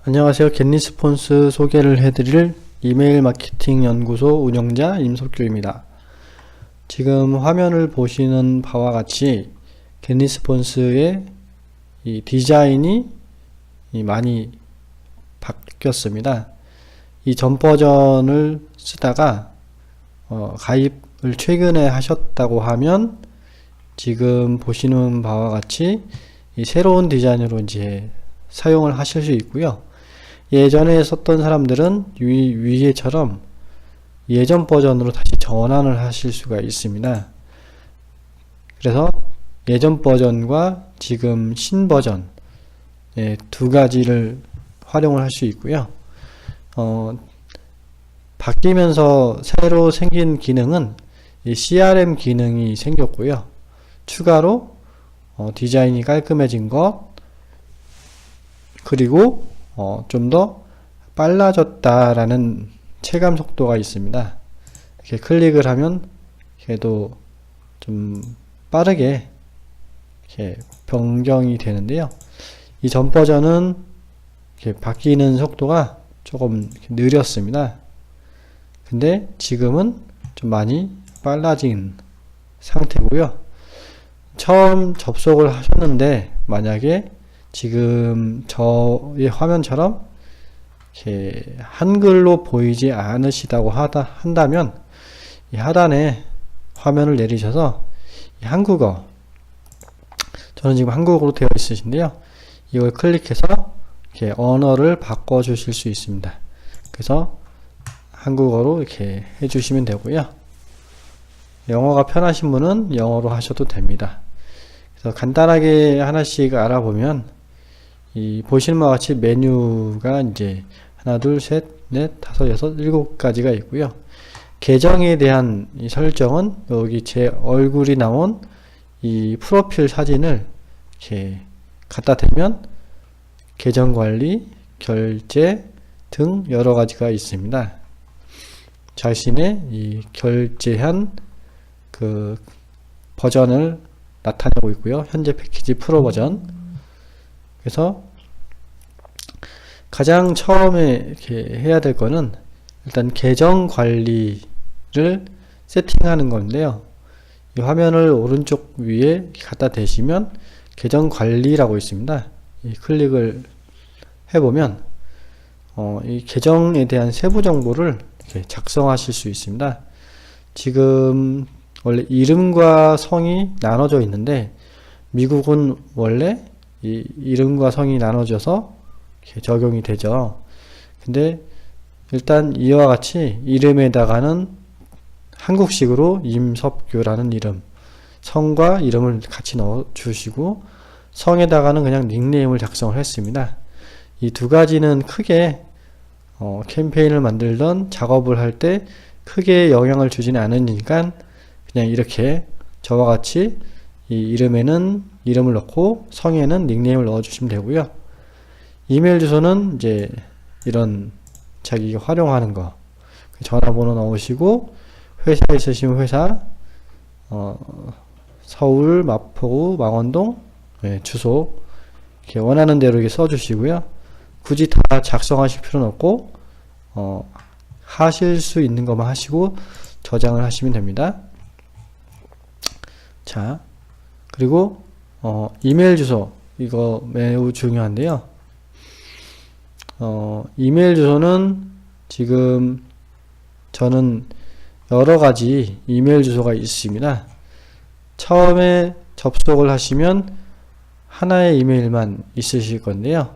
안녕하세요. 겟리스폰스 소개를 해드릴 이메일 마케팅 연구소 운영자 임석규입니다. 지금 화면을 보시는 바와 같이 겟리스폰스의 이 디자인이 많이 바뀌었습니다. 이 전 버전을 쓰다가 가입을 최근에 하셨다고 하면 지금 보시는 바와 같이 이 새로운 디자인으로 이제 사용을 하실 수 있고요. 예전에 썼던 사람들은 위에처럼 예전 버전으로 다시 전환을 하실 수가 있습니다. 그래서 예전 버전과 지금 신 버전 두 가지를 활용을 할 수 있고요. 바뀌면서 새로 생긴 기능은 이 CRM 기능이 생겼고요. 추가로 디자인이 깔끔해진 것, 그리고 좀 더 빨라졌다라는 체감 속도가 있습니다. 이렇게 클릭을 하면 걔도 좀 빠르게 이렇게 변경이 되는데요. 이 전 버전은 이렇게 바뀌는 속도가 조금 느렸습니다. 근데 지금은 좀 많이 빨라진 상태고요. 처음 접속을 하셨는데 만약에 지금 저의 화면처럼 이렇게 한글로 보이지 않으시다고 한다면 이 하단에 화면을 내리셔서 이 한국어, 저는 지금 한국어로 되어 있으신데요. 이걸 클릭해서 이렇게 언어를 바꿔 주실 수 있습니다. 그래서 한국어로 이렇게 해주시면 되고요. 영어가 편하신 분은 영어로 하셔도 됩니다. 그래서 간단하게 하나씩 알아보면 이 보시는 바와 같이 메뉴가 이제 하나, 둘, 셋, 넷, 다섯, 여섯, 일곱 가지가 있고요. 계정에 대한 이 설정은 여기 제 얼굴이 나온 이 프로필 사진을 이렇게 갖다 대면 계정 관리, 결제 등 여러 가지가 있습니다. 자신의 이 결제한 그 버전을 나타내고 있고요. 현재 패키지 프로 버전. 그래서 가장 처음에 이렇게 해야 될 거는 일단 계정 관리를 세팅하는 건데요. 이 화면을 오른쪽 위에 갖다 대시면 계정 관리라고 있습니다. 이 클릭을 해보면 이 계정에 대한 세부 정보를 이렇게 작성하실 수 있습니다. 지금 원래 이름과 성이 나눠져 있는데 미국은 원래 이 이름과 성이 나눠져서 이렇게 적용이 되죠. 근데 일단 이와 같이 이름에다가는 한국식으로 임섭규라는 이름, 성과 이름을 같이 넣어 주시고 성에다가는 그냥 닉네임을 작성을 했습니다. 이 두 가지는 크게 캠페인을 만들던 작업을 할 때 크게 영향을 주지는 않으니까 그냥 이렇게 저와 같이 이 이름에는 이름을 넣고 성에는 닉네임을 넣어 주시면 되고요. 이메일 주소는 이제 이런 자기가 활용하는 거, 전화번호 넣으시고 회사 있으시면 회사, 서울, 마포구, 망원동 주소 이렇게 원하는 대로 이렇게 써 주시고요. 굳이 다 작성하실 필요는 없고 하실 수 있는 것만 하시고 저장을 하시면 됩니다. 자, 그리고 이메일 주소, 이거 매우 중요한데요. 이메일 주소는 지금 저는 여러 가지 이메일 주소가 있습니다. 처음에 접속을 하시면 하나의 이메일만 있으실 건데요.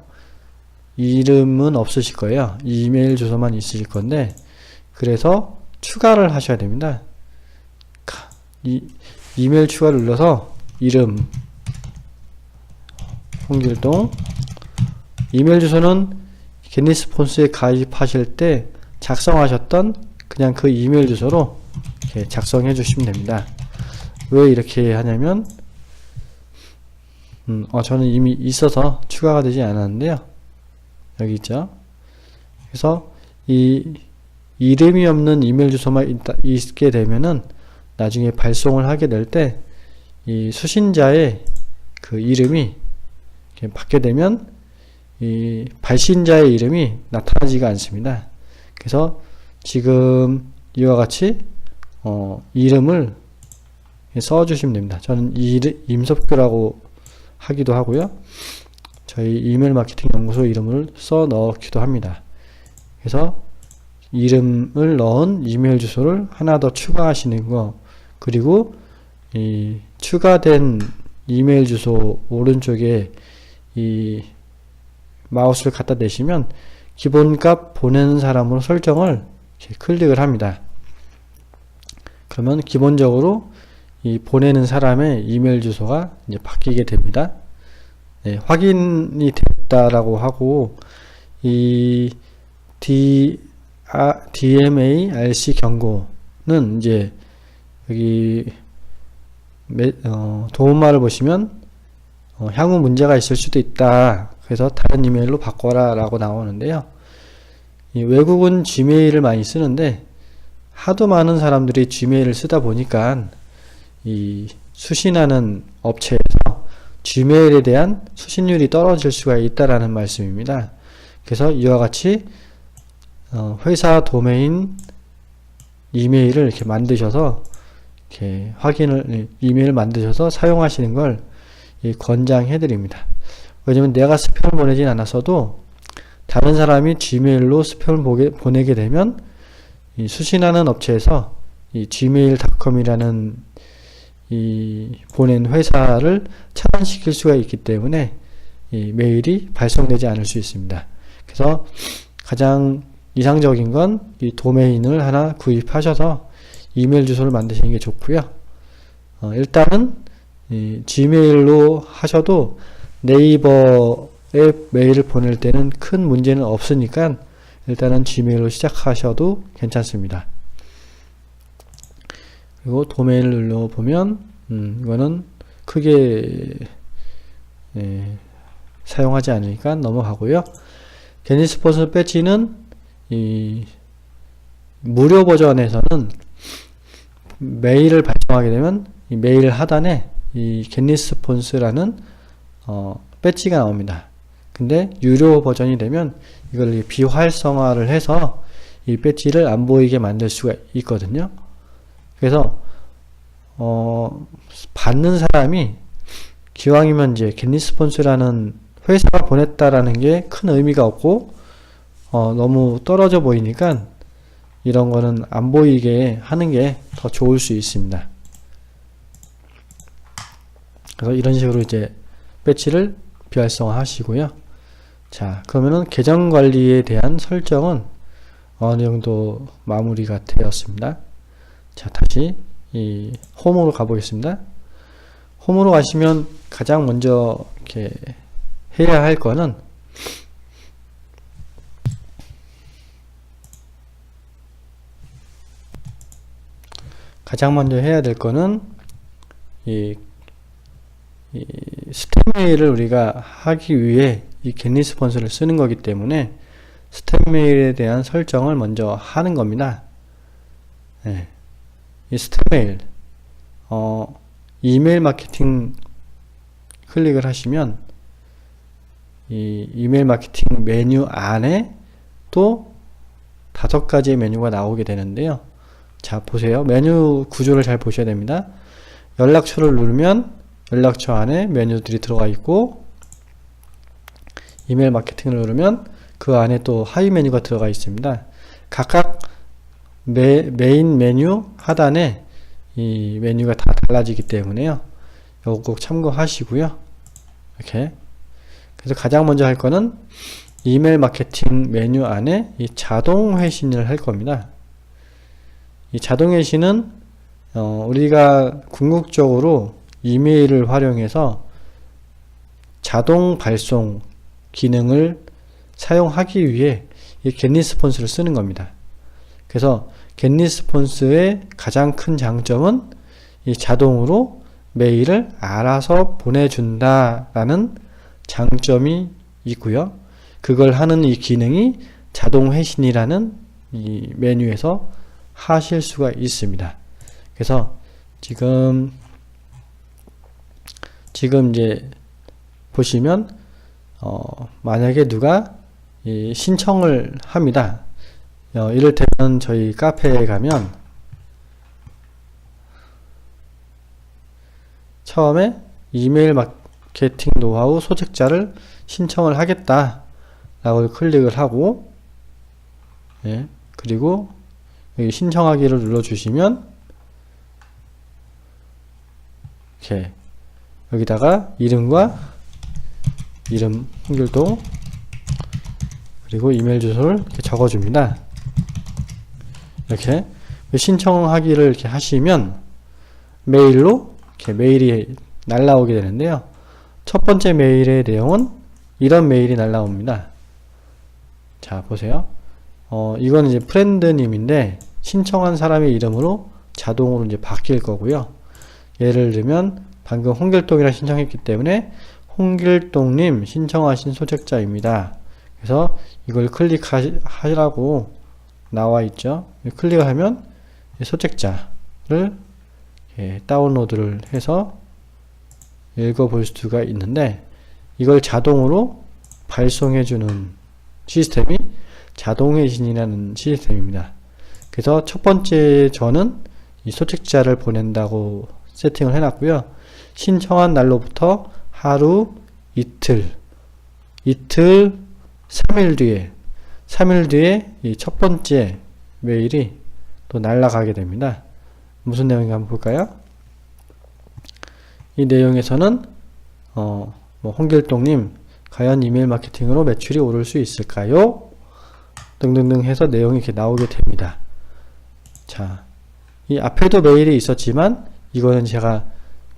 이름은 없으실 거예요. 이메일 주소만 있으실 건데, 그래서 추가를 하셔야 됩니다. 이메일 추가를 눌러서 이름 홍길동, 이메일 주소는 겟리스폰스에 가입하실 때 작성하셨던 그냥 그 이메일 주소로 이렇게 작성해 주시면 됩니다. 왜 이렇게 하냐면 저는 이미 있어서 추가가 되지 않았는데요. 여기 있죠. 그래서 이 이름이 없는 이메일 주소만 있게 되면은 나중에 발송을 하게 될 때 이 수신자의 그 이름이 이렇게 받게 되면 이 발신자의 이름이 나타나지가 않습니다. 그래서 지금 이와 같이 이름을 써주시면 됩니다. 저는 임석규라고 하기도 하고요. 저희 이메일 마케팅 연구소 이름을 써 넣기도 합니다. 그래서 이름을 넣은 이메일 주소를 하나 더 추가하시는 거, 그리고 이 추가된 이메일 주소 오른쪽에 이 마우스를 갖다 대시면 기본값 보내는 사람으로 설정을 이렇게 클릭을 합니다. 그러면 기본적으로 이 보내는 사람의 이메일 주소가 이제 바뀌게 됩니다. 네, 확인이 됐다라고 하고, 이 DMA RC 경고는 이제 여기 도움말을 보시면 향후 문제가 있을 수도 있다. 그래서 다른 이메일로 바꿔라 라고 나오는데요. 이 외국은 지메일을 많이 쓰는데 하도 많은 사람들이 지메일을 쓰다 보니까 이 수신하는 업체에서 지메일에 대한 수신율이 떨어질 수가 있다라는 말씀입니다. 그래서 이와 같이 회사 도메인 이메일을 이렇게 만드셔서 이렇게 이메일을 만드셔서 사용하시는 걸 권장해 드립니다. 왜냐면 내가 스팸을 보내진 않았어도 다른 사람이 지메일로 스팸을 보내게 되면 이 수신하는 업체에서 이 gmail.com이라는 이 보낸 회사를 차단시킬 수가 있기 때문에 이 메일이 발송되지 않을 수 있습니다. 그래서 가장 이상적인 건 이 도메인을 하나 구입하셔서 이메일 주소를 만드시는 게 좋고요. 일단은 이 지메일로 하셔도 네이버에 메일을 보낼 때는 큰 문제는 없으니까 일단은 지메일로 시작하셔도 괜찮습니다. 그리고 도메인을 눌러보면 이거는 크게 사용하지 않으니까 넘어가고요. 게니스폰서 배지는 이 무료 버전에서는 메일을 발송하게 되면 이 메일 하단에 이 겟리스폰스라는 배지가 나옵니다. 근데 유료 버전이 되면 이걸 비활성화를 해서 이 배지를 안 보이게 만들 수가 있거든요. 그래서 받는 사람이 기왕이면 이제 겟리스폰스라는 회사가 보냈다라는 게 큰 의미가 없고 너무 떨어져 보이니까 이런 거는 안 보이게 하는 게 더 좋을 수 있습니다. 그래서 이런 식으로 이제 배지를 비활성화 하시고요. 자, 그러면은 계정 관리에 대한 설정은 어느 정도 마무리가 되었습니다. 자, 다시 이 홈으로 가보겠습니다. 홈으로 가시면 가장 먼저 이렇게 해야 할 거는 이 스텝 메일을 우리가 하기 위해 이 겟리스폰스를 쓰는 거기 때문에 스텝 메일에 대한 설정을 먼저 하는 겁니다. 네. 이 스텝 메일 이메일 마케팅 클릭을 하시면 이 이메일 마케팅 메뉴 안에 또 5가지의 메뉴가 나오게 되는데요. 자, 보세요. 메뉴 구조를 잘 보셔야 됩니다. 연락처를 누르면 연락처 안에 메뉴들이 들어가 있고, 이메일 마케팅을 누르면 그 안에 또 하위 메뉴가 들어가 있습니다. 각각 메인 메뉴 하단에 이 메뉴가 다 달라지기 때문에요. 이거 꼭 참고하시고요. 이렇게. 그래서 가장 먼저 할 거는 이메일 마케팅 메뉴 안에 이 자동 회신을 할 겁니다. 이 자동 회신은 우리가 궁극적으로 이메일을 활용해서 자동 발송 기능을 사용하기 위해 이 겟리스폰스를 쓰는 겁니다. 그래서 겟리스폰스의 가장 큰 장점은 이 자동으로 메일을 알아서 보내준다라는 장점이 있고요. 그걸 하는 이 기능이 자동 회신이라는 이 메뉴에서 하실 수가 있습니다. 그래서 지금 이제 보시면 만약에 누가 이 신청을 합니다. 이를테면 저희 카페에 가면 처음에 이메일 마케팅 노하우 소책자를 신청을 하겠다 라고 클릭을 하고, 예, 그리고 여기 신청하기를 눌러 주시면 이렇게 여기다가 이름과 이름 홍길동 그리고 이메일 주소를 이렇게 적어 줍니다. 이렇게 신청하기를 이렇게 하시면 메일로 이렇게 메일이 날라오게 되는데요. 첫 번째 메일의 내용은 이런 메일이 날라옵니다. 자, 보세요. 이건 이제 프렌드님인데 신청한 사람의 이름으로 자동으로 이제 바뀔 거고요. 예를 들면 방금 홍길동이라 신청했기 때문에 홍길동님 신청하신 소책자입니다. 그래서 이걸 클릭하라고 나와 있죠. 클릭을 하면 소책자를 다운로드를 해서 읽어볼 수가 있는데, 이걸 자동으로 발송해주는 시스템이 자동회신이라는 시스템입니다. 그래서 첫 번째 저는 이 소책자를 보낸다고 세팅을 해놨고요. 신청한 날로부터 하루, 이틀, 3일 뒤에 이 첫 번째 메일이 또 날아가게 됩니다. 무슨 내용인가 한번 볼까요? 이 내용에서는 홍길동님 과연 이메일 마케팅으로 매출이 오를 수 있을까요? 등등등 해서 내용이 이렇게 나오게 됩니다. 자, 이 앞에도 메일이 있었지만 이거는 제가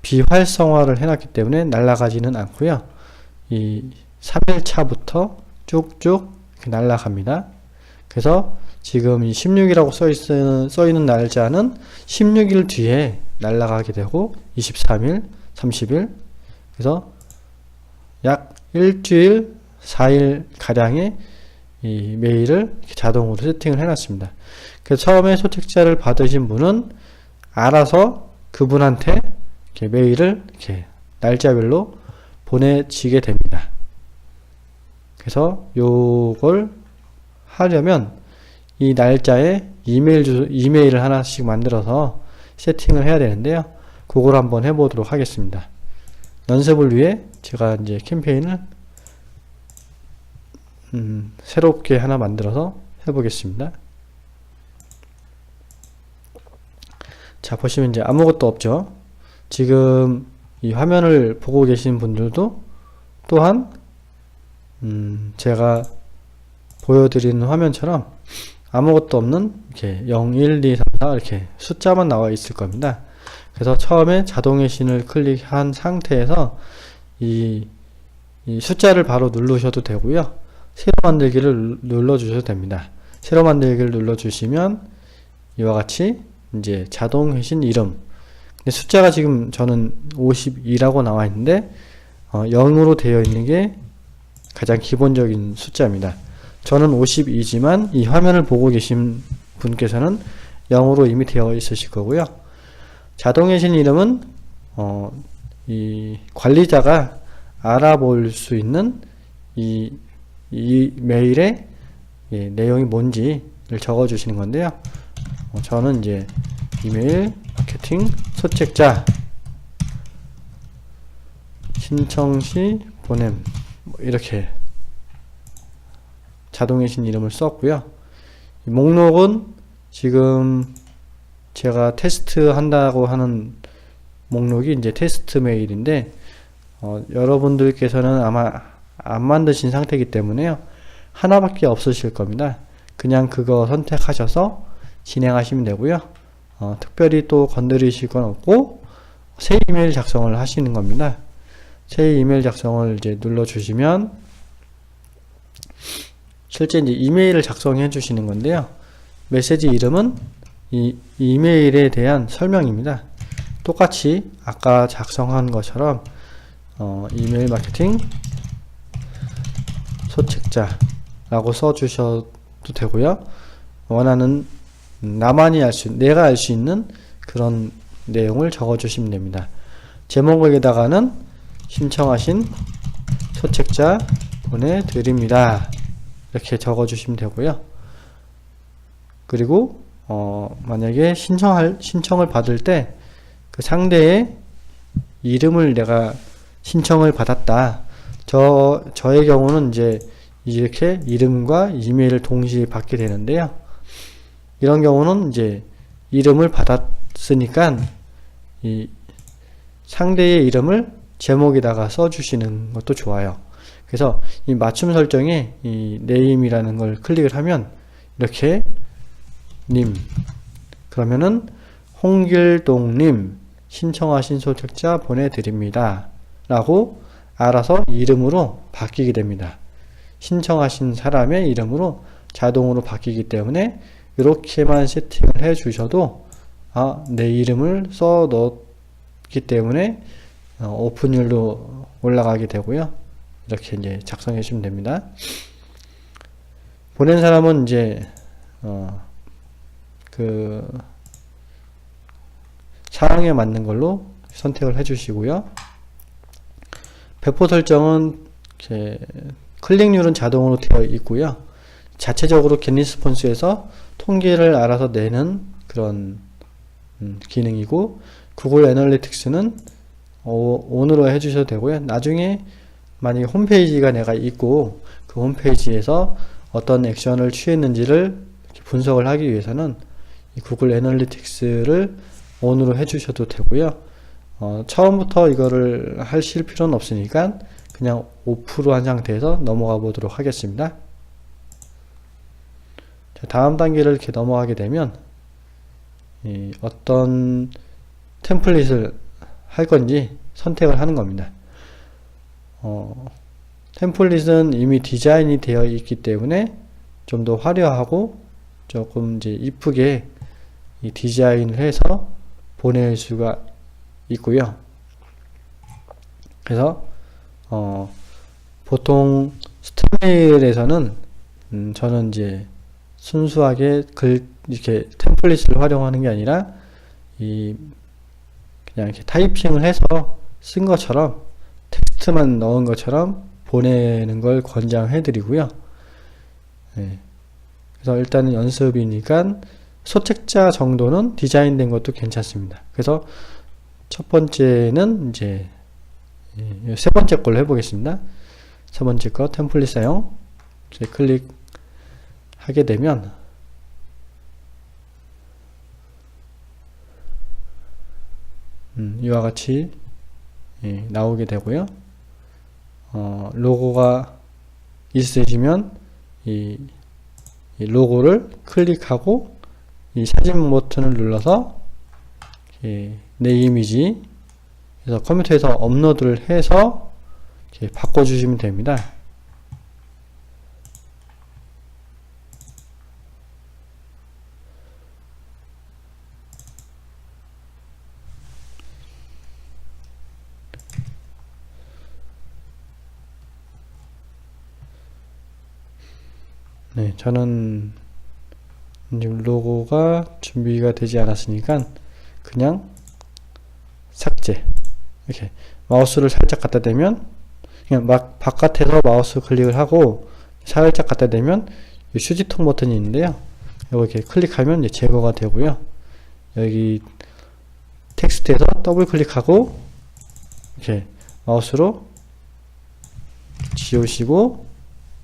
비활성화를 해놨기 때문에 날아가지는 않고요. 이 3일차부터 쭉쭉 이렇게 날아갑니다. 그래서 지금 이 16이라고 써있는 날짜는 16일 뒤에 날아가게 되고 23일, 30일, 그래서 약 일주일, 4일 가량의 이 메일을 자동으로 세팅을 해놨습니다. 그래서 처음에 소책자를 받으신 분은 알아서 그분한테 이렇게 메일을 이렇게 날짜별로 보내지게 됩니다. 그래서 요걸 하려면 이 날짜에 이메일을 하나씩 만들어서 세팅을 해야 되는데요. 그걸 한번 해보도록 하겠습니다. 연습을 위해 제가 이제 캠페인을 새롭게 하나 만들어서 해보겠습니다. 자, 보시면 이제 아무것도 없죠. 지금 이 화면을 보고 계신 분들도 또한 제가 보여드리는 화면처럼 아무것도 없는 이렇게 0, 1, 2, 3, 4 이렇게 숫자만 나와 있을 겁니다. 그래서 처음에 자동회신을 클릭한 상태에서 이 숫자를 바로 누르셔도 되고요. 새로 만들기를 눌러 주셔도 됩니다. 새로 만들기를 눌러 주시면 이와 같이 이제 자동회신 이름, 근데 숫자가 지금 저는 52라고 나와 있는데 0으로 되어 있는 게 가장 기본적인 숫자입니다. 저는 52지만 이 화면을 보고 계신 분께서는 0으로 이미 되어 있으실 거고요. 자동회신 이름은 이 관리자가 알아볼 수 있는 이 메일의 내용이 뭔지를 적어 주시는 건데요. 저는 이제 이메일 마케팅 소책자 신청 시 보냄 이렇게 자동회신 이름을 썼고요. 이 목록은 지금 제가 테스트 한다고 하는 목록이 이제 테스트 메일인데 여러분들께서는 아마 안 만드신 상태이기 때문에요. 하나밖에 없으실 겁니다. 그냥 그거 선택하셔서 진행하시면 되고요. 특별히 또 건드리실 건 없고 새 이메일 작성을 하시는 겁니다. 새 이메일 작성을 이제 눌러 주시면 실제 이제 이메일을 작성해 주시는 건데요. 메시지 이름은 이 이메일에 대한 설명입니다. 똑같이 아까 작성한 것처럼 이메일 마케팅 소책자 라고 써 주셔도 되고요. 원하는 나만이 내가 알 수 있는 그런 내용을 적어 주시면 됩니다. 제목에다가는 신청하신 소책자 보내드립니다. 이렇게 적어주시면 되고요. 그리고 만약에 신청을 받을 때 그 상대의 이름을 내가 신청을 받았다. 저의 경우는 이제 이렇게 이름과 이메일을 동시에 받게 되는데요. 이런 경우는 이제 이름을 받았으니까 이 상대의 이름을 제목에다가 써주시는 것도 좋아요. 그래서 이 맞춤 설정에 이 name이라는 걸 클릭을 하면 이렇게 님 그러면은 홍길동님 신청하신 소책자 보내드립니다 라고 알아서 이름으로 바뀌게 됩니다. 신청하신 사람의 이름으로 자동으로 바뀌기 때문에 이렇게만 세팅을 해 주셔도 내 이름을 써 넣기 때문에 오픈율도 올라가게 되고요. 이렇게 이제 작성해 주시면 됩니다. 보낸 사람은 이제 그 상황에 맞는 걸로 선택을 해 주시고요. 배포 설정은 이렇게 클릭률은 자동으로 되어 있고요. 자체적으로 겟리스폰스에서 통계를 알아서 내는 그런 기능이고, 구글 애널리틱스는 ON으로 해주셔도 되고요. 나중에 만약에 홈페이지가 내가 있고 그 홈페이지에서 어떤 액션을 취했는지를 분석을 하기 위해서는 이 구글 애널리틱스를 ON으로 해주셔도 되고요. 처음부터 이거를 하실 필요는 없으니까 그냥 오프로 한 상태에서 넘어가 보도록 하겠습니다. 자, 다음 단계를 이렇게 넘어가게 되면 어떤 템플릿을 할 건지 선택을 하는 겁니다. 템플릿은 이미 디자인이 되어 있기 때문에 좀 더 화려하고 조금 이제 이쁘게 이 디자인을 해서 보낼 수가 있고요. 그래서 보통 스타일에서는 저는 이제 순수하게 이렇게 템플릿을 활용하는 게 아니라 그냥 이렇게 타이핑을 해서 쓴 것처럼 텍스트만 넣은 것처럼 보내는 걸 권장해 드리고요. 네. 그래서 일단은 연습이니까 소책자 정도는 디자인된 것도 괜찮습니다. 그래서 첫 번째는 이제 세 번째 걸로 해보겠습니다. 세 번째 거 템플릿 사용 클릭하게 되면 이와 같이 나오게 되고요. 로고가 있으시면 이 로고를 클릭하고 이 사진 버튼을 눌러서 내 이미지 그래서 컴퓨터에서 업로드를 해서 이렇게 바꿔주시면 됩니다. 네, 저는 지금 로고가 준비가 되지 않았으니까 그냥 삭제 이렇게 마우스를 살짝 갖다 대면 그냥 막 바깥에서 마우스 클릭을 하고 살짝 갖다 대면 휴지통 버튼이 있는데요. 이렇게 클릭하면 이제 제거가 되고요. 여기 텍스트에서 더블 클릭하고 이렇게 마우스로 지우시고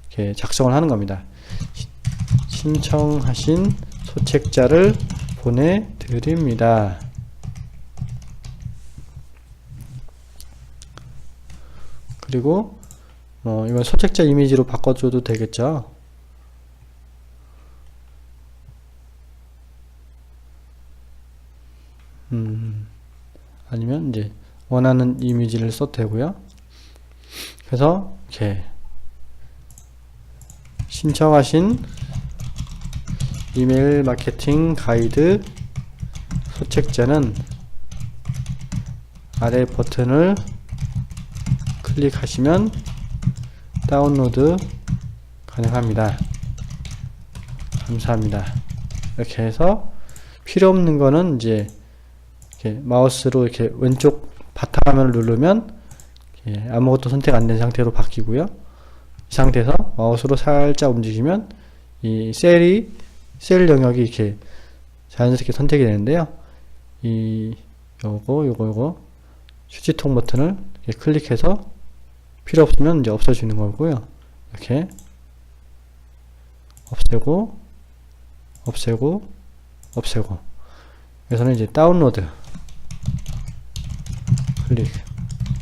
이렇게 작성을 하는 겁니다. 신청하신 소책자를 보내드립니다. 그리고 이건 소책자 이미지로 바꿔줘도 되겠죠. 아니면 이제 원하는 이미지를 써도 되고요. 그래서 이렇게 신청하신 이메일 마케팅 가이드 소책자는 아래 버튼을 클릭하시면 다운로드 가능합니다. 감사합니다. 이렇게 해서 필요 없는 거는 이제 이렇게 마우스로 이렇게 왼쪽 바탕화면을 누르면 아무것도 선택 안 된 상태로 바뀌고요. 이 상태에서 마우스로 살짝 움직이면 이 셀 영역이 이렇게 자연스럽게 선택이 되는데요. 요거 휴지통 버튼을 이렇게 클릭해서 필요 없으면 이제 없어지는 거고요. 이렇게 없애고 여기서는 이제 다운로드 클릭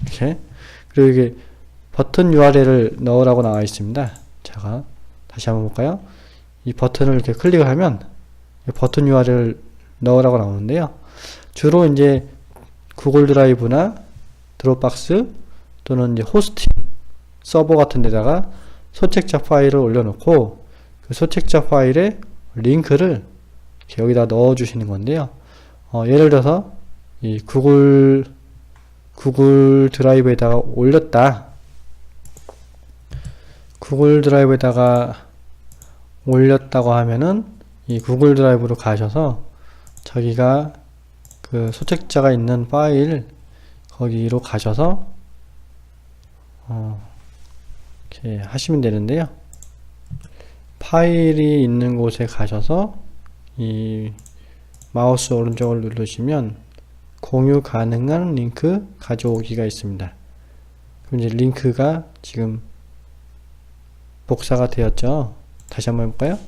이렇게. 그리고 이게 버튼 URL을 넣으라고 나와 있습니다. 제가 다시 한번 볼까요? 이 버튼을 이렇게 클릭을 하면 버튼 URL을 넣으라고 나오는데요. 주로 이제 구글 드라이브나 드롭박스 또는 이제 호스팅 서버 같은 데다가 소책자 파일을 올려놓고 그 소책자 파일에 링크를 이렇게 여기다 넣어 주시는 건데요. 예를 들어서 이 구글 드라이브에다가 올렸다. 구글 드라이브에다가 올렸다고 하면은 이 구글 드라이브로 가셔서 자기가 그 소책자가 있는 파일 거기로 가셔서 이렇게 하시면 되는데요. 파일이 있는 곳에 가셔서 이 마우스 오른쪽을 누르시면 공유 가능한 링크 가져오기가 있습니다. 그럼 이제 링크가 지금 복사가 되었죠. 다시 한번 해볼까요?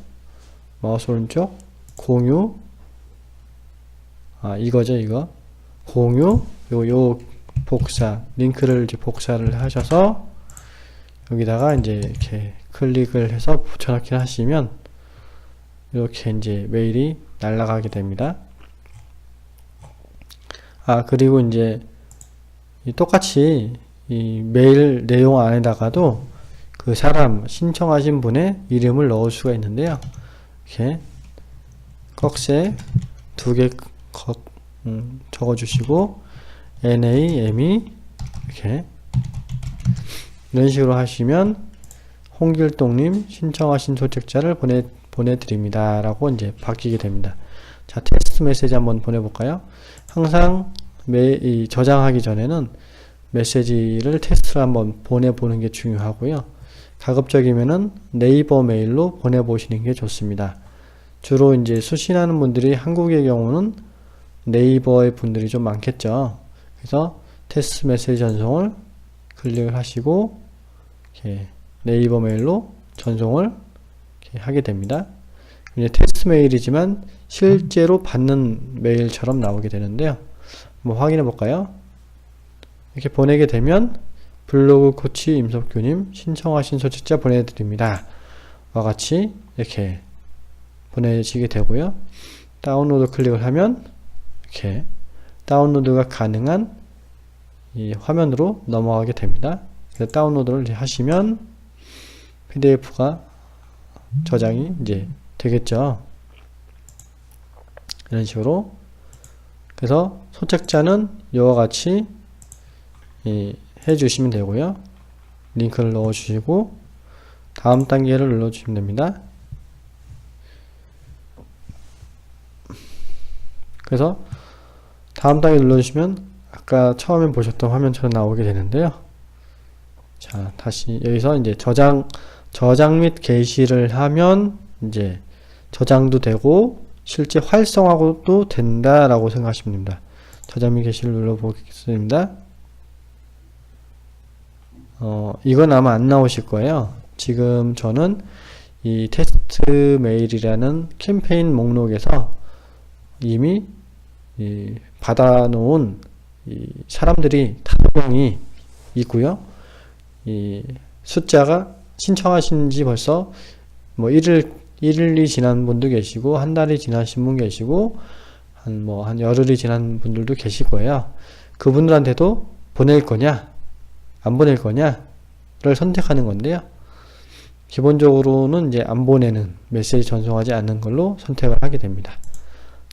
마우스 오른쪽 공유, 이거죠. 이거 공유, 요 복사 링크를 이제 복사를 하셔서 여기다가 이제 이렇게 클릭을 해서 붙여넣기를 하시면 이렇게 이제 메일이 날아가게 됩니다. 그리고 이제 똑같이 이 메일 내용 안에다가도 그 사람 신청하신 분의 이름을 넣을 수가 있는데요. 이렇게 꺽쇠 2개 적어주시고 NAME 이렇게 이런 식으로 하시면 홍길동님 신청하신 소책자를 보내드립니다 라고 이제 바뀌게 됩니다. 자, 테스트 메시지 한번 보내볼까요? 항상 저장하기 전에는 메시지를 테스트를 한번 보내보는 게 중요하고요. 가급적이면은 네이버 메일로 보내보시는 게 좋습니다. 주로 이제 수신하는 분들이 한국의 경우는 네이버의 분들이 좀 많겠죠. 그래서 테스트 메시지 전송을 클릭을 하시고 이렇게 네이버 메일로 전송을 이렇게 하게 됩니다. 이제 테스트 메일이지만 실제로 받는 메일처럼 나오게 되는데요. 한번 확인해 볼까요? 이렇게 보내게 되면 블로그 코치 임석규님 신청하신 소책자 보내드립니다. 와 같이 이렇게 보내지게 되고요. 다운로드 클릭을 하면 이렇게 다운로드가 가능한 이 화면으로 넘어가게 됩니다. 그래서 다운로드를 이제 하시면 PDF가 저장이 이제 되겠죠. 이런 식으로. 그래서 소책자는 이와 같이 해주시면 되고요. 링크를 넣어주시고 다음 단계를 눌러주시면 됩니다. 그래서 다음 단계 눌러주시면 아까 처음에 보셨던 화면처럼 나오게 되는데요. 자, 다시 여기서 이제 저장 및 게시를 하면 이제 저장도 되고 실제 활성화도 된다라고 생각하시면 됩니다. 저장 및 게시를 눌러보겠습니다. 이건 아마 안 나오실 거예요. 지금 저는 이 테스트 메일이라는 캠페인 목록에서 이미 받아놓은 사람들이 5명이 있고요. 이 숫자가 신청하신 지 벌써 뭐 1일이 지난 분도 계시고 한 달이 지나신 분 계시고 한 열흘이 지난 분들도 계실 거예요. 그분들한테도 보낼 거냐 안 보낼 거냐를 선택하는 건데요. 기본적으로는 이제 안 보내는 메시지 전송하지 않는 걸로 선택을 하게 됩니다.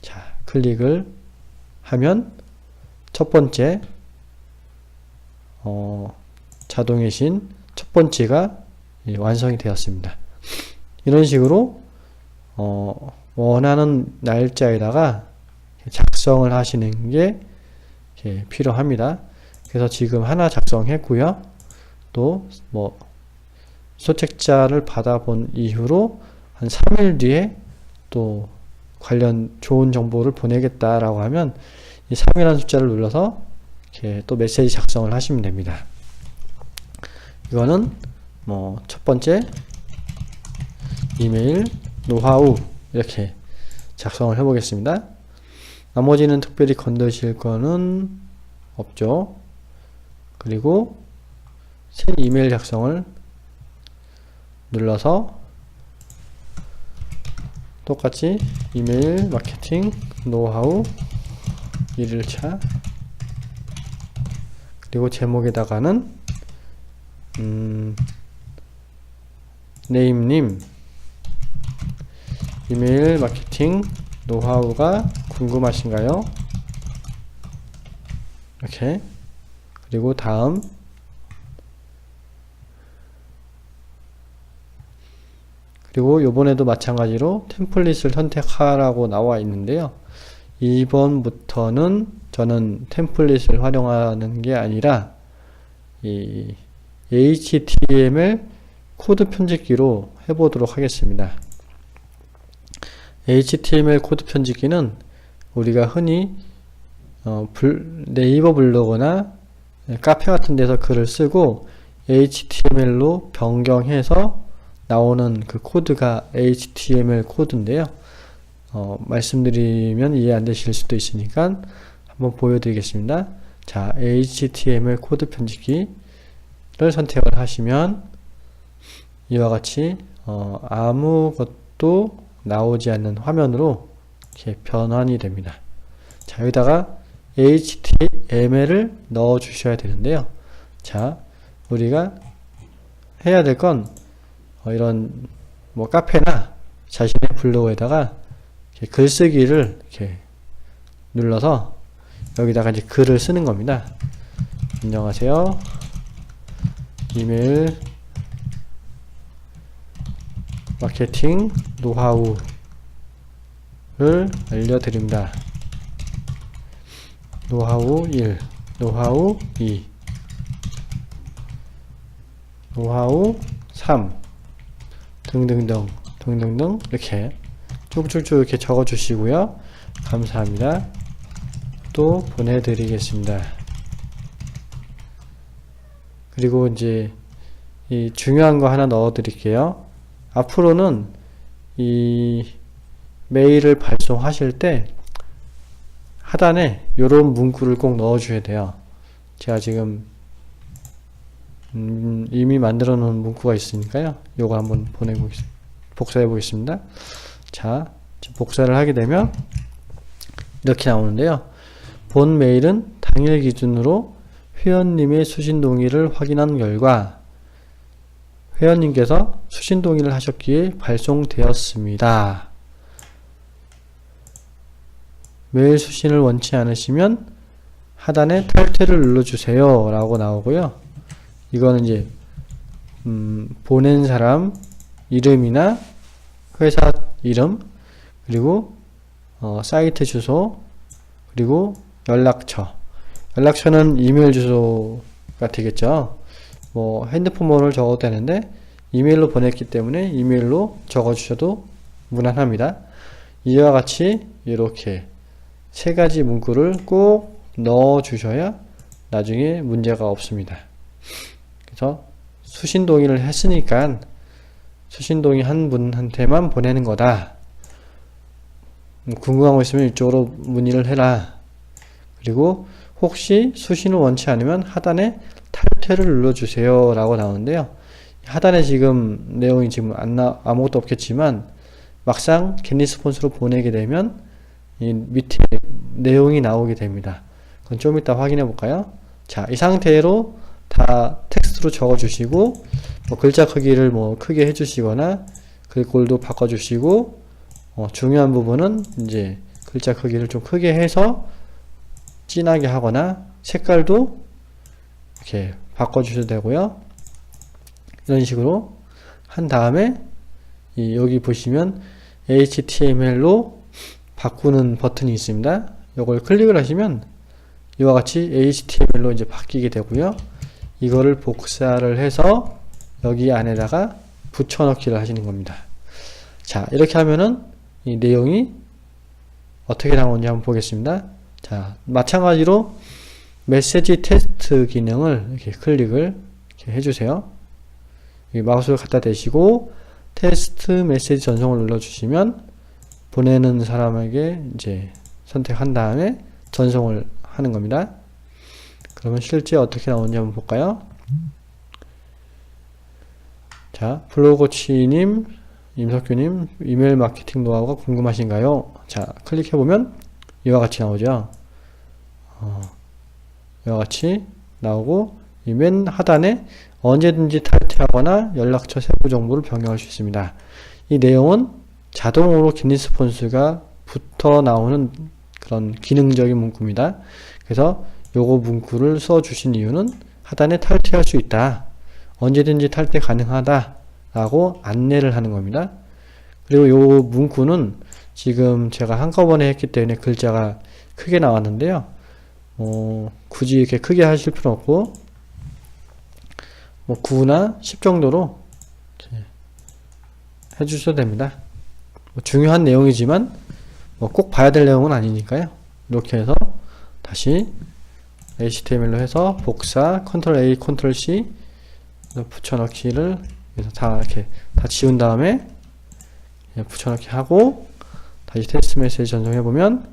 자, 클릭을 하면 첫 번째 자동의 신 첫 번째가 완성이 되었습니다. 이런 식으로 원하는 날짜에다가 작성을 하시는 게 필요합니다. 그래서 지금 하나 작성했고요. 또 뭐 소책자를 받아본 이후로 한 3일 뒤에 또 관련 좋은 정보를 보내겠다라고 하면 이 3이라는 숫자를 눌러서 이렇게 또 메시지 작성을 하시면 됩니다. 이거는 뭐 첫 번째 이메일 노하우 이렇게 작성을 해 보겠습니다. 나머지는 특별히 건드실 거는 없죠. 그리고 새 이메일 작성을 눌러서 똑같이 이메일 마케팅 노하우 1일차 그리고 제목에다가는 네임님 이메일 마케팅 노하우가 궁금하신가요? 이렇게 그리고 다음 그리고 요번에도 마찬가지로 템플릿을 선택하라고 나와 있는데요. 이번부터는 저는 템플릿을 활용하는 게 아니라 이 HTML 코드 편집기로 해보도록 하겠습니다. HTML 코드 편집기는 우리가 흔히 네이버 블로그나 카페 같은 데서 글을 쓰고 HTML로 변경해서 나오는 그 코드가 HTML 코드인데요. 말씀드리면 이해 안 되실 수도 있으니까 한번 보여드리겠습니다. 자, HTML 코드 편집기를 선택을 하시면 이와 같이 아무것도 나오지 않는 화면으로 이렇게 변환이 됩니다. 자, 여기다가 HTML을 넣어 주셔야 되는데요. 자, 우리가 해야 될 건 이런 뭐 카페나 자신의 블로그에다가 이렇게 글쓰기를 이렇게 눌러서 여기다가 이제 글을 쓰는 겁니다. 안녕하세요. 이메일 마케팅 노하우를 알려드립니다. 노하우 1, 노하우 2, 노하우 3 등등등 이렇게 쭉쭉쭉 이렇게 적어 주시고요. 감사합니다. 또 보내드리겠습니다. 그리고 이제 이 중요한 거 하나 넣어 드릴게요. 앞으로는 이 메일을 발송하실 때 하단에 이런 문구를 꼭 넣어 줘야 돼요. 제가 지금 이미 만들어 놓은 문구가 있으니까요. 요거 한번 복사해 보겠습니다. 자, 복사를 하게 되면 이렇게 나오는데요. 본 메일은 당일 기준으로 회원님의 수신 동의를 확인한 결과 회원님께서 수신 동의를 하셨기에 발송되었습니다. 메일 수신을 원치 않으시면 하단에 탈퇴를 눌러주세요 라고 나오고요. 이거는 이제 보낸 사람 이름이나 회사 이름 그리고 사이트 주소 그리고 연락처는 이메일 주소가 되겠죠. 뭐 핸드폰 번호를 적어도 되는데 이메일로 보냈기 때문에 이메일로 적어 주셔도 무난합니다. 이와 같이 이렇게 세 가지 문구를 꼭 넣어 주셔야 나중에 문제가 없습니다. 그래서 수신 동의를 했으니까 수신 동의 한 분한테만 보내는 거다. 궁금한 거 있으면 이쪽으로 문의를 해라. 그리고 혹시 수신을 원치 않으면 하단에 탈퇴를 눌러주세요 라고 나오는데요. 하단에 지금 내용이 지금 아무것도 없겠지만 막상 겟리스폰스로 보내게 되면 이 밑에 내용이 나오게 됩니다. 그건 좀 이따 확인해 볼까요? 자, 이 상태로 다 텍스트로 적어 주시고 뭐 글자 크기를 뭐 크게 해 주시거나 글꼴도 바꿔 주시고 중요한 부분은 이제 글자 크기를 좀 크게 해서 진하게 하거나 색깔도 이렇게 바꿔 주셔도 되고요. 이런 식으로 한 다음에 여기 보시면 HTML로 바꾸는 버튼이 있습니다. 이걸 클릭을 하시면 이와 같이 HTML로 이제 바뀌게 되고요. 이거를 복사를 해서 여기 안에다가 붙여넣기를 하시는 겁니다. 자, 이렇게 하면은 이 내용이 어떻게 나오는지 한번 보겠습니다. 자, 마찬가지로 메시지 테스트 기능을 이렇게 클릭을 이렇게 해주세요. 마우스를 갖다 대시고 테스트 메시지 전송을 눌러주시면 보내는 사람에게 이제 선택한 다음에 전송을 하는 겁니다. 그러면 실제 어떻게 나오는지 한번 볼까요? 자, 블로거치님, 임석규님, 이메일 마케팅 노하우가 궁금하신가요? 자, 클릭해보면 이와 같이 나오죠. 이와 같이 나오고, 이 맨 하단에 언제든지 탈퇴하거나 연락처 세부 정보를 변경할 수 있습니다. 이 내용은 자동으로 겟리스폰스가 붙어 나오는 그런 기능적인 문구입니다. 그래서 요거 문구를 써 주신 이유는 하단에 탈퇴할 수 있다, 언제든지 탈퇴 가능하다 라고 안내를 하는 겁니다. 그리고 요 문구는 지금 제가 한꺼번에 했기 때문에 글자가 크게 나왔는데요. 굳이 이렇게 크게 하실 필요 없고 9나 10 정도로 해주셔도 됩니다. 중요한 내용이지만 꼭 봐야 될 내용은 아니니까요. 이렇게 해서 다시 HTML로 해서 복사, Ctrl A, Ctrl C 붙여넣기를 다 이렇게 다 지운 다음에 붙여넣기 하고 다시 테스트 메시지 전송해 보면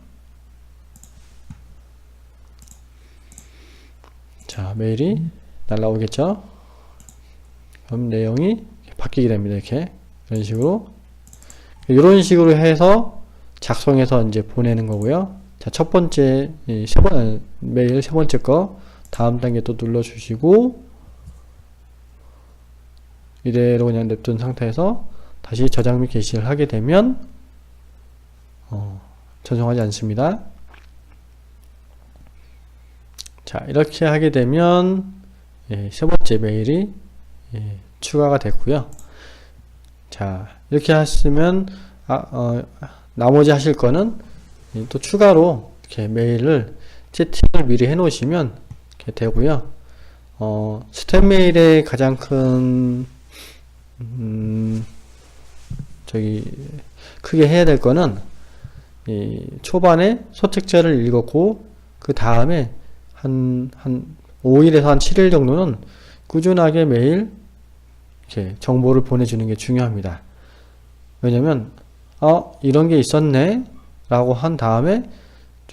자, 메일이 날라오겠죠. 그럼 내용이 바뀌게 됩니다. 이렇게 이런 식으로 해서 작성해서 이제 보내는 거고요. 자, 첫 번째 메일 세 번째 거 다음 단계 또 눌러 주시고 이대로 그냥 냅둔 상태에서 다시 저장 및 게시를 하게 되면 전송하지 않습니다. 자, 이렇게 하게 되면 세 번째 메일이 추가가 됐고요. 자, 이렇게 하시면 나머지 하실 거는 또 추가로 이렇게 메일을 세팅을 미리 해 놓으시면 이렇게 되고요. 스텝 메일의 가장 큰 크게 해야 될 거는 초반에 소책자를 읽었고 그 다음에 한 5일에서 한 7일 정도는 꾸준하게 매일 이렇게 정보를 보내주는 게 중요합니다. 왜냐면 이런 게 있었네 라고 한 다음에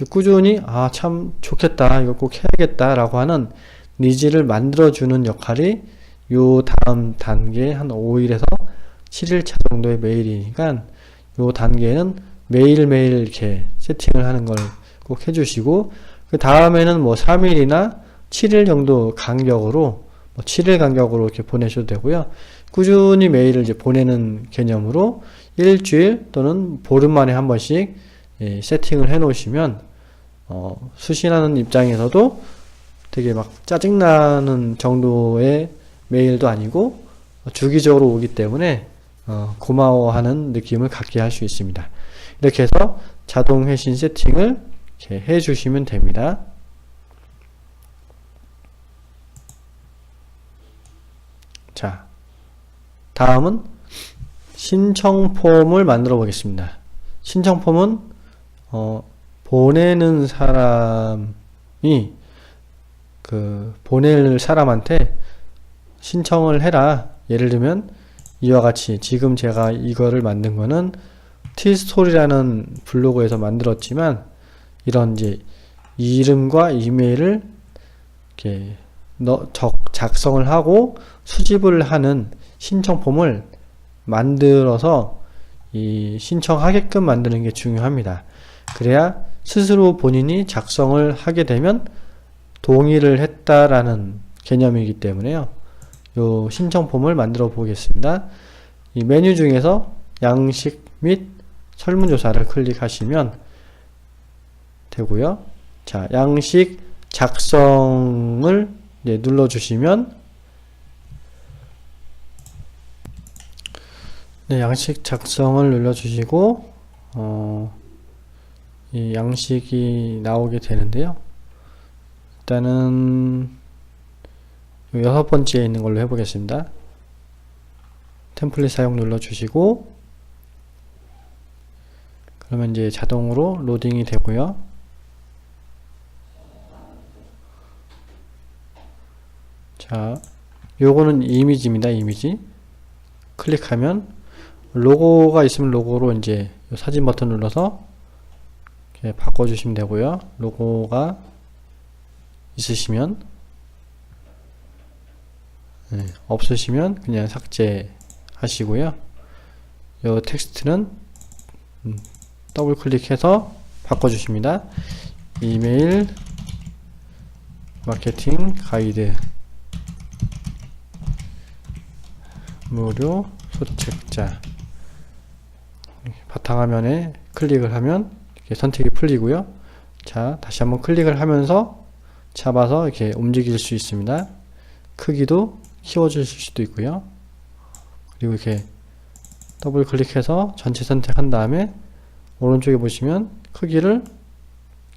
꾸준히 참 좋겠다, 이거 꼭 해야겠다 라고 하는 니즈를 만들어주는 역할이 요 다음 단계 한 5일에서 7일차 정도의 메일이니까 요 단계는 매일매일 이렇게 세팅을 하는 걸 꼭 해주시고 그 다음에는 3일이나 7일 정도 간격으로 7일 간격으로 이렇게 보내셔도 되고요. 꾸준히 메일을 이제 보내는 개념으로 일주일 또는 보름 만에 한 번씩 세팅을 해 놓으시면 수신하는 입장에서도 되게 막 짜증나는 정도의 메일도 아니고 주기적으로 오기 때문에 고마워하는 느낌을 갖게 할 수 있습니다. 이렇게 해서 자동 회신 세팅을 이렇게 해 주시면 됩니다. 자, 다음은 신청 폼을 만들어 보겠습니다. 신청 폼은 보내는 사람이 보낼 사람한테 신청을 해라. 예를 들면 이와 같이 지금 제가 이거를 만든 거는 티스토리라는 블로그에서 만들었지만 이런 이제 이름과 이메일을 이렇게 작성을 하고 수집을 하는 신청 폼을 만들어서 신청하게끔 만드는 게 중요합니다. 그래야 스스로 본인이 작성을 하게 되면 동의를 했다라는 개념이기 때문에요. 요 신청 폼을 만들어 보겠습니다. 이 메뉴 중에서 양식 및 설문조사를 클릭하시면 되고요. 자, 양식 작성을 눌러주시면 양식 작성을 눌러주시고 이 양식이 나오게 되는데요. 일단은 6번째에 있는 걸로 해보겠습니다. 템플릿 사용 눌러주시고, 그러면 이제 자동으로 로딩이 되고요. 자, 요거는 이미지입니다. 이미지. 클릭하면 로고가 있으면 로고로 이제 사진 버튼 눌러서 이렇게 바꿔주시면 되고요. 로고가 있으시면, 네, 없으시면 그냥 삭제하시고요. 요 텍스트는 더블 클릭해서 바꿔주십니다. 이메일 마케팅 가이드 무료 소책자. 바탕화면에 클릭을 하면 이렇게 선택이 풀리고요. 자, 다시 한번 클릭을 하면서 잡아서 이렇게 움직일 수 있습니다. 크기도 키워주실 수도 있고요. 그리고 이렇게 더블 클릭해서 전체 선택한 다음에 오른쪽에 보시면 크기를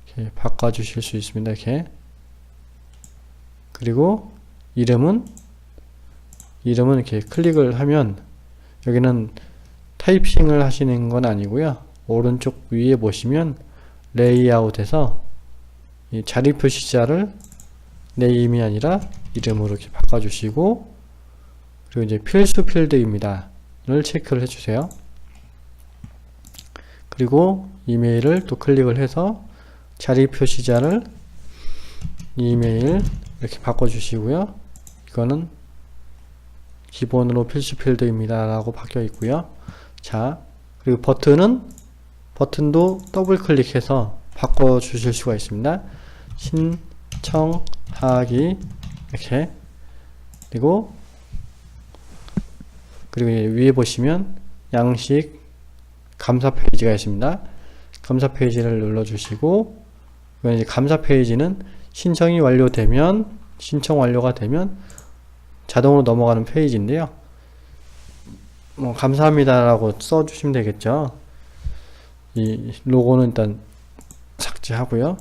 이렇게 바꿔주실 수 있습니다. 이렇게. 그리고 이름은 이렇게 클릭을 하면, 여기는 타이핑을 하시는 건 아니고요. 오른쪽 위에 보시면 레이아웃에서 이 자리 표시자를 네임이 아니라 이름으로 이렇게 바꿔주시고, 그리고 이제 필수 필드입니다 를 체크를 해주세요. 그리고 이메일을 또 클릭을 해서 자리 표시자를 이메일 이렇게 바꿔주시고요. 이거는 기본으로 필수 필드입니다 라고 바뀌어 있고요. 자, 그리고 버튼도 더블 클릭해서 바꿔 주실 수가 있습니다. 신청하기 이렇게. 그리고 위에 보시면 양식 감사 페이지가 있습니다. 감사 페이지를 눌러 주시고, 이제 감사 페이지는 신청 완료가 되면 자동으로 넘어가는 페이지인데요. 감사합니다 라고 써주시면 되겠죠. 이 로고는 일단 삭제하고요.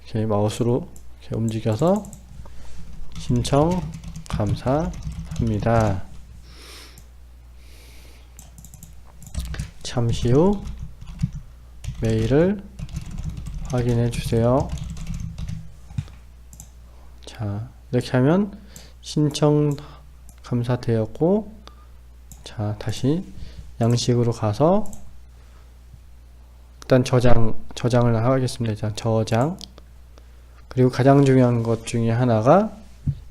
이렇게 마우스로 이렇게 움직여서 신청 감사합니다. 잠시 후 메일을 확인해 주세요. 자, 이렇게 하면 신청 감사되었고, 자, 다시 양식으로 가서 일단 저장을 하겠습니다. 일단 저장. 그리고 가장 중요한 것 중에 하나가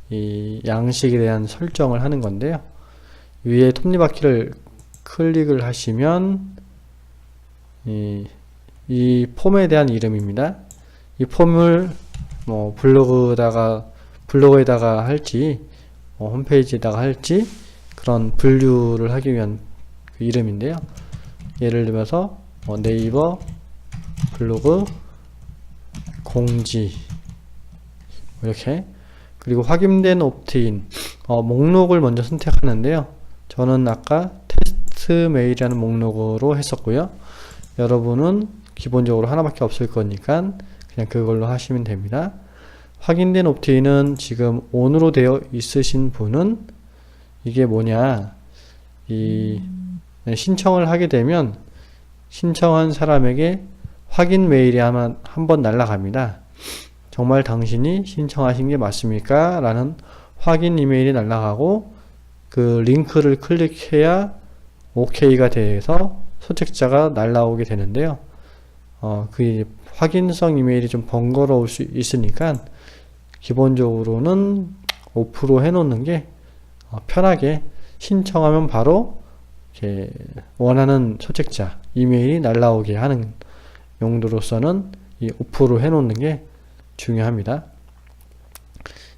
이 양식에 대한 설정을 하는 건데요. 위에 톱니바퀴를 클릭을 하시면 이 폼에 대한 이름입니다. 이 폼을 블로그에다가 할지 홈페이지에다가 할지 그런 분류를 하기 위한 그 이름인데요. 예를 들면서 네이버 블로그 공지 이렇게. 그리고 확인된 옵트인 목록을 먼저 선택하는데요. 저는 아까 테스트 메일이라는 목록으로 했었고요. 여러분은 기본적으로 하나밖에 없을 거니까 그냥 그걸로 하시면 됩니다. 확인된 옵트인은 지금 ON으로 되어 있으신 분은 이게 뭐냐, 신청을 하게 되면 신청한 사람에게 확인 메일이 한 번 날아갑니다. 정말 당신이 신청하신 게 맞습니까? 라는 확인 이메일이 날아가고, 그 링크를 클릭해야 OK가 돼서 소책자가 날아오게 되는데요. 그 확인성 이메일이 좀 번거로울 수 있으니까 기본적으로는 오프로 해놓는 게 편하게 신청하면 바로 이렇게 원하는 소책자 이메일이 날아오게 하는 용도로서는 이 오프로 해놓는 게 중요합니다.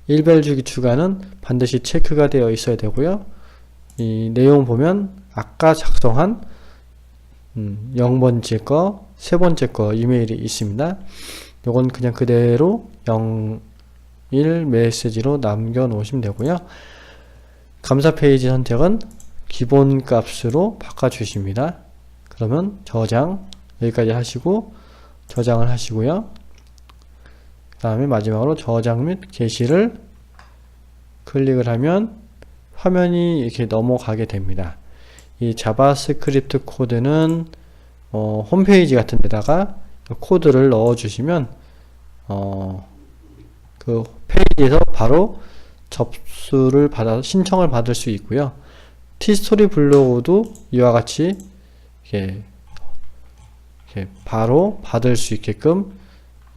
일별 주기 추가는 반드시 체크가 되어 있어야 되고요. 이 내용 보면 아까 작성한 0번째 거, 3번째 거 이메일이 있습니다. 요건 그냥 그대로 01 메시지로 남겨 놓으시면 되고요. 감사 페이지 선택은 기본 값으로 바꿔 주십니다. 그러면 저장 여기까지 하시고 저장을 하시고요. 그 다음에 마지막으로 저장 및 게시를 클릭을 하면 화면이 이렇게 넘어가게 됩니다. 이 자바스크립트 코드는 홈페이지 같은 데다가 코드를 넣어 주시면 그 페이지에서 바로 접수를 받아 신청을 받을 수 있고요. 티스토리 블로그도 이와 같이 이렇게 바로 받을 수 있게끔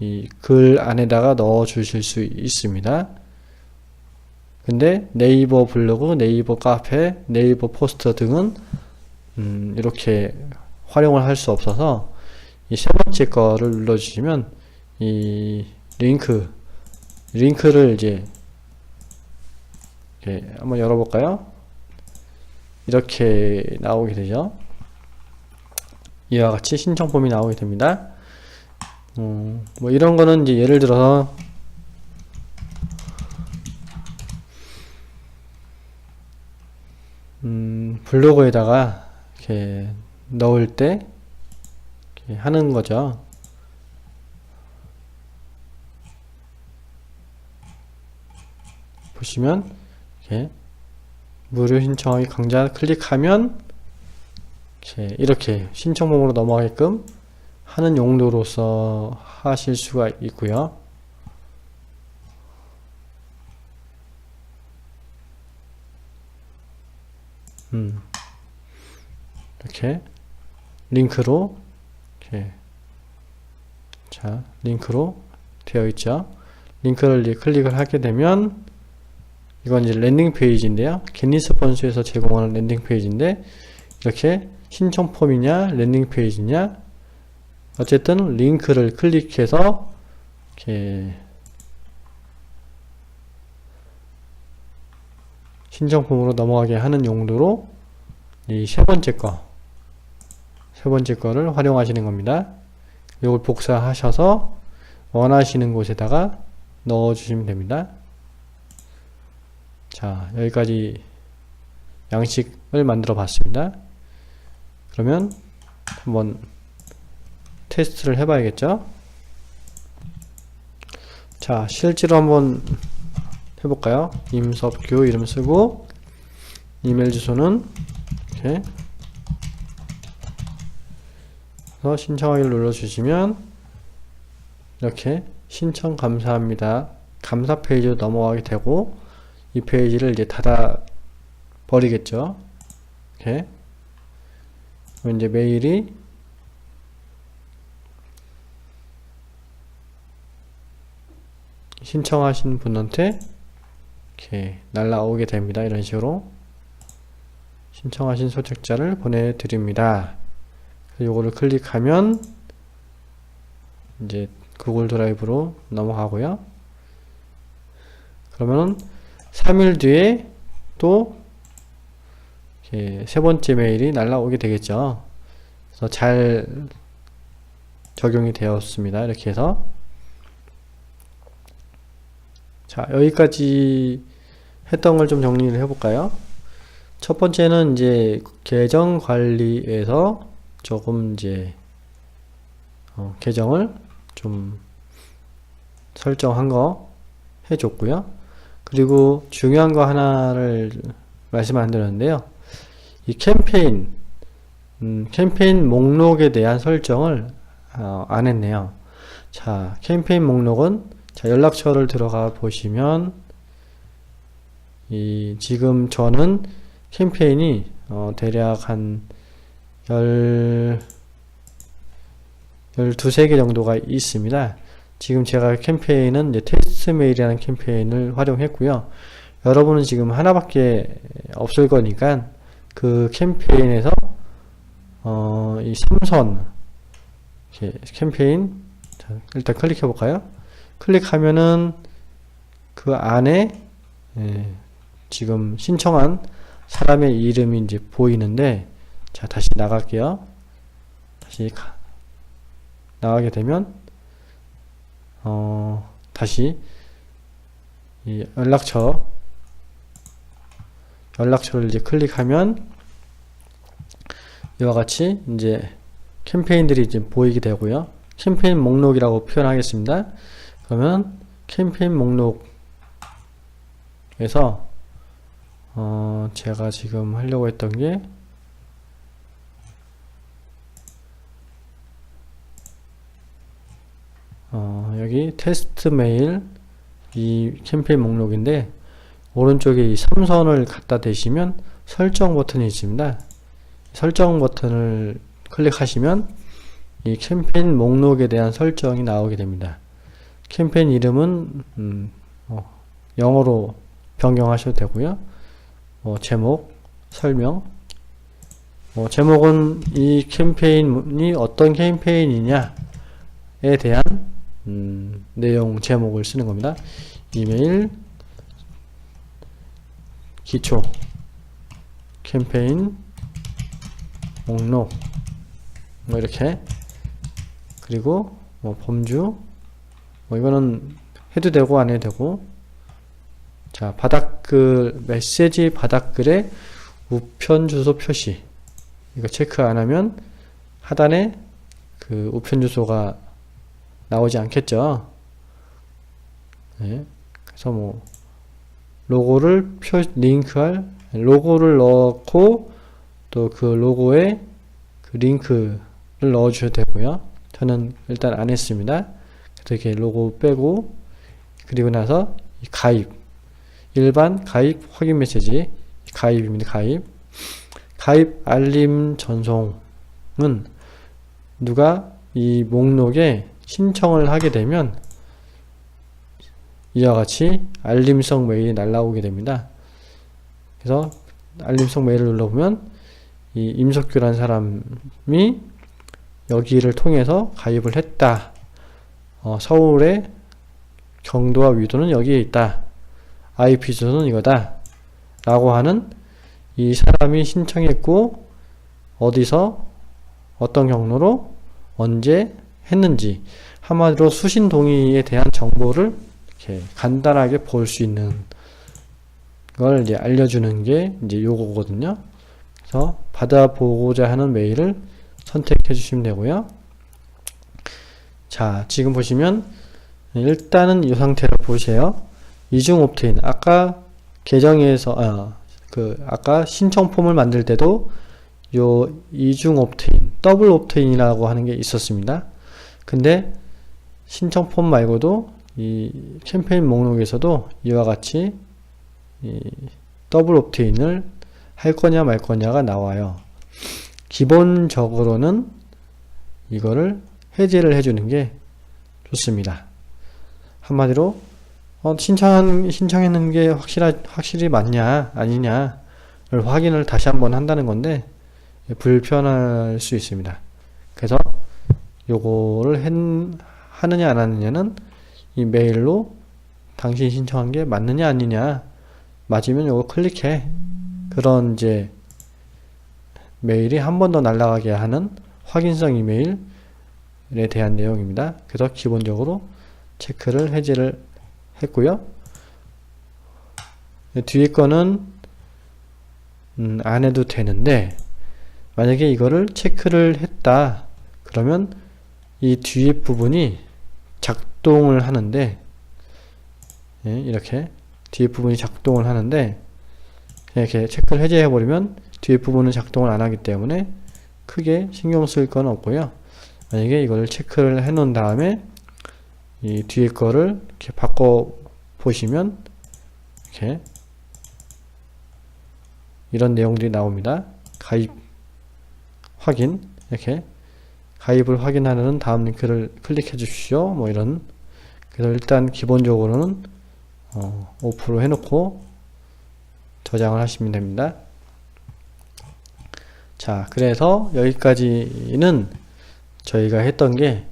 이 글 안에다가 넣어 주실 수 있습니다. 근데 네이버 블로그, 네이버 카페, 네이버 포스터 등은 이렇게 활용을 할 수 없어서 이 세 번째 거를 눌러 주시면 이 링크를 이제 이렇게 한번 열어볼까요? 이렇게 나오게 되죠. 이와 같이 신청 폼이 나오게 됩니다. 뭐 이런 거는 이제 예를 들어서 블로그에다가 이렇게 넣을 때 이렇게 하는 거죠. 보시면 이렇게 무료 신청하기 강좌 클릭하면 이렇게 신청봉으로 넘어가게끔 하는 용도로서 하실 수가 있고요. 이렇게 링크로 이렇게 링크로 되어 있죠. 링크를 이제 클릭을 하게 되면 이건 이제 랜딩 페이지인데요. 겟리스폰스에서 제공하는 랜딩 페이지인데 이렇게 신청 폼이냐 랜딩 페이지냐 어쨌든 링크를 클릭해서 이렇게 신청 폼으로 넘어가게 하는 용도로 이 세 번째 거를 활용하시는 겁니다. 이걸 복사하셔서 원하시는 곳에다가 넣어 주시면 됩니다. 자, 여기까지 양식을 만들어 봤습니다. 그러면 한번 테스트를 해 봐야겠죠. 자, 실제로 한번 해볼까요? 임섭규 이름 쓰고 이메일 주소는 이렇게 그래서 신청하기를 눌러주시면 이렇게 신청 감사합니다 감사 페이지로 넘어가게 되고 이 페이지를 이제 닫아 버리겠죠. 이렇게 그럼 이제 메일이 신청하신 분한테 이렇게 날라오게 됩니다. 이런 식으로 신청하신 소책자를 보내드립니다. 요거를 클릭하면 이제 구글 드라이브로 넘어가고요. 그러면은 3일 뒤에 또 세 번째 메일이 날라오게 되겠죠. 그래서 잘 적용이 되었습니다. 이렇게 해서 자, 여기까지 했던 걸 좀 정리를 해볼까요? 첫 번째는 이제 계정 관리에서 조금 이제 계정을 좀 설정한 거 해줬고요. 그리고 중요한 거 하나를 말씀 안 드렸는데요. 이 캠페인 목록에 대한 설정을 안 했네요. 자, 캠페인 목록은 자, 연락처를 들어가 보시면 지금 저는 캠페인이 대략 한 12개 정도가 있습니다. 지금 제가 캠페인은 이제 테스트 메일이라는 캠페인을 활용했고요. 여러분은 지금 하나밖에 없을 거니까 그 캠페인에서 이 3선 캠페인 자, 일단 클릭해 볼까요? 클릭하면은 그 안에 지금 신청한 사람의 이름이 이제 보이는데 자, 다시 나갈게요. 다시 나가게 되면 다시 이 연락처를 이제 클릭하면 이와 같이 이제 캠페인들이 이제 보이게 되고요. 캠페인 목록이라고 표현하겠습니다. 그러면 캠페인 목록에서 제가 지금 하려고 했던 게 여기 테스트 메일 이 캠페인 목록인데 오른쪽에 이 3선을 갖다 대시면 설정 버튼이 있습니다. 설정 버튼을 클릭하시면 이 캠페인 목록에 대한 설정이 나오게 됩니다. 캠페인 이름은 영어로 변경하셔도 되고요. 제목, 설명. 제목은 이 캠페인이 어떤 캠페인이냐에 대한 내용 제목을 쓰는 겁니다. 이메일, 기초, 캠페인, 목록, 뭐 이렇게. 그리고 범주, 이거는 해도 되고 안 해도 되고. 자, 바닥글, 메시지 바닥글에 우편 주소 표시. 이거 체크 안 하면 하단에 그 우편 주소가 나오지 않겠죠. 네. 그래서 로고를 링크할, 로고를 넣고 또 그 로고에 그 링크를 넣어 주셔도 되고요. 저는 일단 안 했습니다. 그래서 이렇게 로고 빼고, 그리고 나서 가입, 일반 가입 확인 메시지, 가입입니다. 가입 알림 전송은 누가 이 목록에 신청을 하게 되면 이와 같이 알림성 메일이 날라오게 됩니다. 그래서 알림성 메일을 눌러보면 이 임석규라는 사람이 여기를 통해서 가입을 했다. 서울의 경도와 위도는 여기에 있다. IP 주소는 이거다. 라고 하는 이 사람이 신청했고 어디서 어떤 경로로 언제 했는지, 한마디로 수신 동의에 대한 정보를 이렇게 간단하게 볼 수 있는 걸 이제 알려주는 게 이제 요거거든요. 그래서 받아보고자 하는 메일을 선택해 주시면 되고요. 자, 지금 보시면 일단은 이 상태로 보세요. 이중 옵트인, 아까 계정에서 아까 신청 폼을 만들 때도 요 이중 옵트인, 더블 옵트인이라고 하는 게 있었습니다. 근데 신청 폼 말고도 이 캠페인 목록에서도 이와 같이 이 더블 옵트인을 할 거냐 말 거냐가 나와요. 기본적으로는 이거를 해제를 해주는 게 좋습니다. 한마디로 신청했는 게 확실히 맞냐 아니냐를 확인을 다시 한번 한다는 건데 불편할 수 있습니다. 그래서 요거를 하느냐 안 하느냐는 이 메일로 당신이 신청한 게 맞느냐 아니냐, 맞으면 요거 클릭해. 그런 이제 메일이 한 번 더 날아가게 하는 확인성 이메일에 대한 내용입니다. 그래서 기본적으로 체크를 해제를 했고요. 뒤에 거는 안 해도 되는데, 만약에 이거를 체크를 했다 그러면 이 뒤에 부분이 작동을 하는데, 이렇게 뒤에 부분이 작동을 하는데, 이렇게 체크를 해제해 버리면 뒤에 부분은 작동을 안 하기 때문에 크게 신경 쓸 건 없고요. 만약에 이걸 체크를 해 놓은 다음에 이 뒤에 거를 이렇게 바꿔 보시면 이렇게 이런 내용들이 나옵니다. 가입 확인, 이렇게 가입을 확인하는 다음 링크를 클릭해 주십시오. 뭐 이런. 그래서 일단 기본적으로는 오프로 해놓고 저장을 하시면 됩니다. 자, 그래서 여기까지는 저희가 했던 게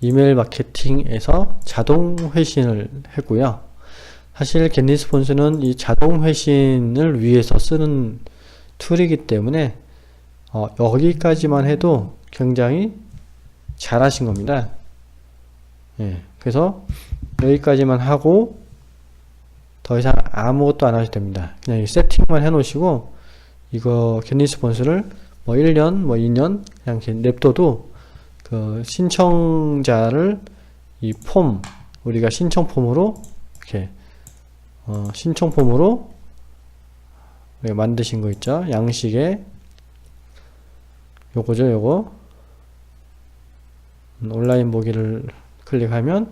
이메일 마케팅에서 자동 회신을 했고요. 사실 겟리스폰스는 이 자동 회신을 위해서 쓰는 툴이기 때문에 여기까지만 해도 굉장히 잘하신 겁니다. 그래서 여기까지만 하고 더 이상 아무것도 안 하셔도 됩니다. 그냥 세팅만 해 놓으시고, 이거 겟리스폰스를 뭐 1년, 뭐 2년 그냥 이렇게 냅둬도 그 신청자를 이 폼, 우리가 신청 폼으로 이렇게 신청 폼으로 만드신 거 있죠? 양식에 요거죠, 요거. 온라인 보기를 클릭하면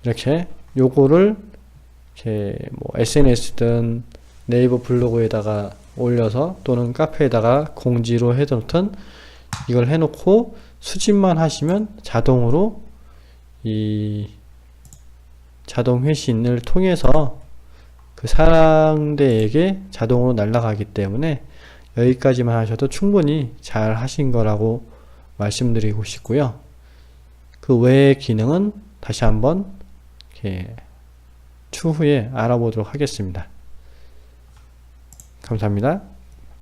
이렇게 요거를 이렇게 뭐 SNS든 네이버 블로그에다가 올려서 또는 카페에다가 공지로 해놓든 이걸 해놓고 수집만 하시면 자동으로 이 자동 회신을 통해서 그 상대에게 자동으로 날아가기 때문에 여기까지만 하셔도 충분히 잘 하신 거라고 말씀드리고 싶고요. 그 외의 기능은 다시 한번 이렇게 추후에 알아보도록 하겠습니다. 감사합니다.